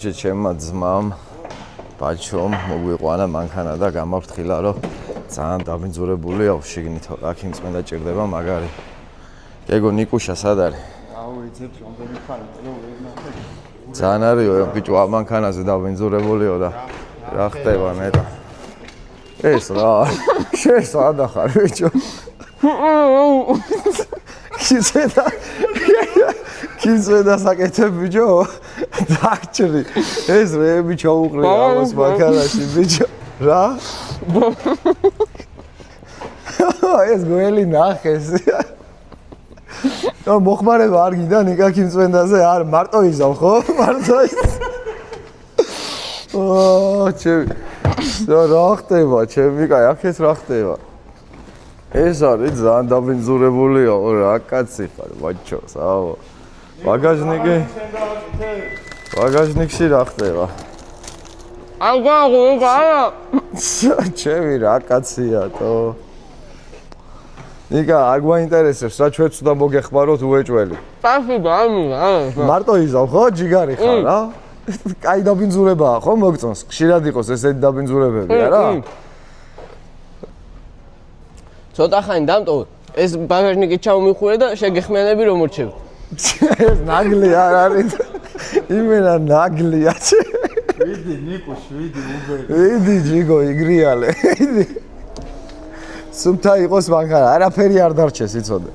ჩემმა ძმამ ბაჩომ მოგვიყვანა მანქანა და გამაფრთხილა რომ ძალიან დაბინძურებულია შიგნით აქ იმწმენდა ჭირდება მაგარი. გეგო ნიკუშა სად არის? აუეცებ რომელი ხარ რომ ვერ ნახე. ძალიან არისო ბიჭო მანქანაზე დაბინძურებულიო და რა ხდება ნეტა. ეს რა შესადა დახარ ბიჭო. Kizveda saketeb bicho dakchri ez re bicho uqri amos makanashi bicho ra ez goeli naxes no moxmareba ar gida nika kimzvendaze ar marto izam ხო marto iz ჩემი რა ხდება ჩემი კაი აქ ეს რა ხდება ეს არის ძალიან დაბინძურებულიო რა კაცი ხარ ბაჩო საო ბაგაჟნიკში რა ხდება? ჩემი რა კაცია თო. ნიკა არ გვაინტერესებს რა ჩვენ ცუდა მოგეხმაროთ უეჭველი. მარტო იზავ ხო ჯიგარი ხარ რა? კაი დაბინძურებაა ხო მოგწონს? ხშირად იყოს ესეთი დაბინძურებები არა? ცოტა ხანი დამტოვე. ეს ბაგაჟნიკი ჩავმიხურე და შეგეხმიანები რომ მორჩები. ეს ნაგლი არ არის იმენა ნაგლია ვიდი ნიკუშ ვიდი უბერი ვიდი ჯიგო იგრიალე ვიდი სუმთა იყოს მანქანა არაფერი არ დარჩეს იცოდე